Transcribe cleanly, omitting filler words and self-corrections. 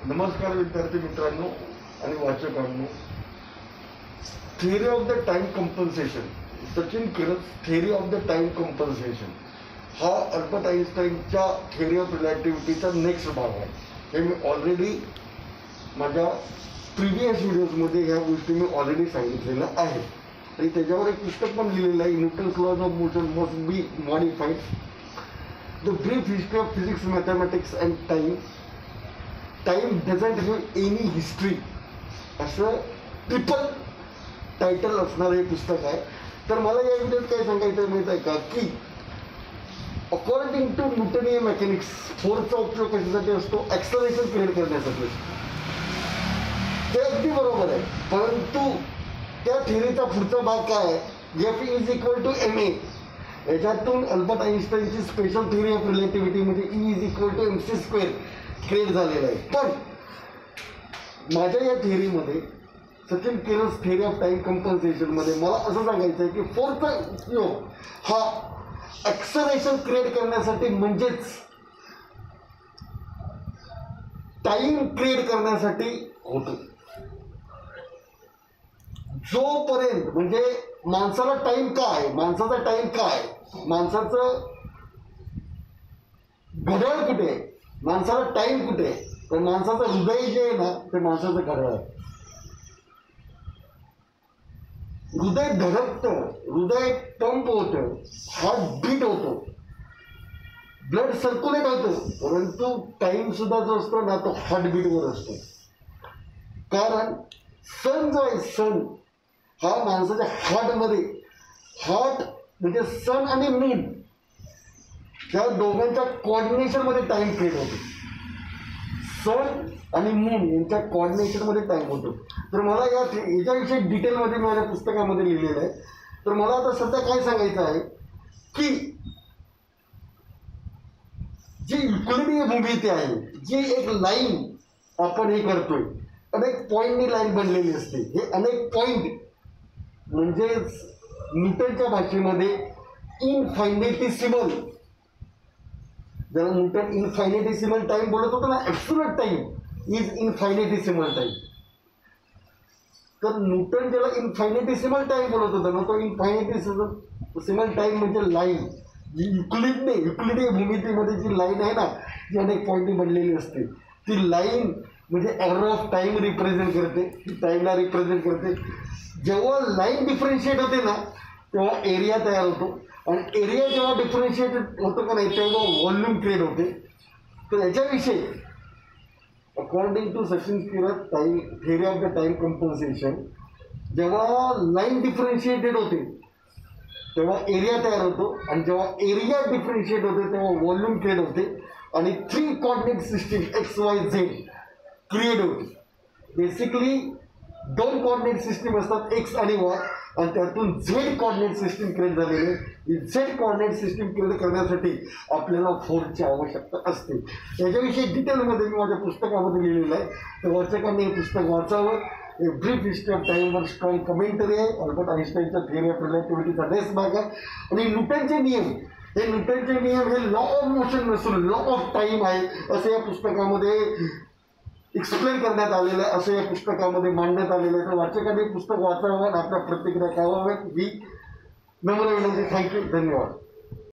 नमस्कार विद्यार्थी मित्रांनो आणि वाचकांनो. Theory of the time compensation, Sachin Kiras theory of the time compensation हा अल्बर्ट आइन्स्टाईनच्या थिअरी ऑफ रिलेटिव्हिटीचा नेक्स्ट भाग आहे. हे मी ऑलरेडी माझ्या प्रिव्हियस व्हिडिओजमध्ये ह्या गोष्टी मी ऑलरेडी सांगितलेल्या आहे आणि त्याच्यावर एक पुस्तक पण लिहिलेलं आहे, Newton's laws of motion must be modified, the brief history of physics, mathematics and time. Time doesn't have any history असं ट्रिपल टायटल असणारं हे पुस्तक आहे. तर मला या व्हिडिओत काय सांगायचं माहीत आहे का, की अकॉर्डिंग टू न्यूटनियन मेकॅनिक्स फोर्सचा उपयोग कशासाठी असतो? ॲक्सलरेशन क्रिएट करण्यासाठी. ते अगदी बरोबर आहे, परंतु त्या थिअरीचा पुढचा भाग काय आहे? F is equal to M A. याच्यातून अल्बर्ट आइन्स्टाईनची स्पेशल थिअरी ऑफ रिलेटिव्हिटी म्हणजे E is equal to M C square create झालेला आहे. पण माझ्या या थिअरीमध्ये, Sachin Kiras theory of time कंपन्सेशनमध्ये मला असं सांगायचं आहे की फोर्सचा उपयोग हा ॲक्सलरेशन क्रिएट करण्यासाठी म्हणजेच टाईम क्रिएट करण्यासाठी होतो. जोपर्यंत म्हणजे माणसाला टाईम काय, माणसाचा टाईम काय, माणसाचं घड्याळ कुठे आहे, माणसाला टाईम कुठे आहे? तर माणसाचं हृदय जे आहे ना ते माणसाचं घड्याळ आहे. हृदय धडकतं, हृदय पंप होतं, हार्ट बीट होतो, ब्लड सर्क्युलेट होतं, परंतु टाईम सुद्धा जो असतो ना तो हार्टबीटवर असतो. कारण सन जो आहे, सन हा माणसाच्या हार्टमध्ये, हार्ट म्हणजे सन आणि मून त्या दोघांच्या कॉर्डिनेशनमध्ये टाईम क्रिएट होतो. सन आणि मून यांच्या कॉर्डिनेशनमध्ये टाईम होतो. तर मला याच्याविषयी डिटेलमध्ये माझ्या पुस्तकामध्ये लिहिलेलं आहे. तर मला आता सध्या काय सांगायचं आहे की जी युक्लिडीय भूमिती आहे, जी एक लाईन आपण हे करतोय, अनेक पॉईंटनी लाईन बनलेली असते. हे अनेक पॉईंट म्हणजेच न्यूटनच्या भाषेमध्ये इनफायनेटिसिमल, ज्याला न्यूटन इनफायनेटिसिमल टाईम बोलत होतं ना, ॲब्सोल्यूट टाईम इज इनफायनेटिसिमल टाईम. तर न्यूटन ज्याला इनफायनेटिसिमल टाईम बोलत होता ना, तो इनफायनेटिसिमल टाईम म्हणजे लाईन जी युक्लिडीय भूमितीमध्ये जी लाईन आहे ना, जी अनेक पॉईंटनी बनलेली असते, ती लाईन म्हणजे एरर ऑफ टाईम रिप्रेझेंट करते, ती टाईमला रिप्रेझेंट करते. जेव्हा लाईन डिफरन्शिएट होते ना तेव्हा एरिया तयार होतो, आणि एरिया जेव्हा डिफरन्शिएट होतो का नाही तेव्हा व्हॉल्यूम क्रिएट होते. तर याच्याविषयी according to Sachin Kiras time theory of the time compensation, जेव्हा लाईन डिफरन्शिएटेड होते तेव्हा एरिया तयार होतो, आणि जेव्हा एरिया डिफरन्शिएट होते तेव्हा व्हॉल्यूम क्रिएट होते, आणि 3 coordinate system x Y Z create होते. बेसिकली 2 कोऑर्डिनेट सिस्टीम असतात, एक्स आणि वाय, आणि त्यातून झेड कोऑर्डिनेट सिस्टीम क्रिएट झालेली आहे. ही झेड कोऑर्डिनेट सिस्टीम क्रिएट करण्यासाठी आपल्याला फोर्सची आवश्यकता असते. याच्याविषयी डिटेलमध्ये मी माझ्या पुस्तकामध्ये लिहिलेलं आहे. तर वाचकांनी हे पुस्तक वाचावं. हे ब्रीफ हिस्ट्री ऑफ टाईमवर स्ट्रॉंग कमेंटरी आहे. अल्बर्ट आइन्स्टाईनच्या थिअरी ऑफ रिलेटिव्हिटीचा नेक्स्ट भाग आहे. आणि न्यूटनचे नियम, हे न्यूटनचे नियम हे लॉ ऑफ मोशन नसून लॉ ऑफ टाईम आहे असं या पुस्तकामध्ये एक्सप्लेन करण्यात आलेलं आहे, असं या पुस्तकामध्ये मांडण्यात आलेलं आहे. तर वाचकांनी पुस्तक वाचावं आणि आपल्या प्रतिक्रिया कळवाव्यात ही नम्र विनंती. थँक्यू, धन्यवाद.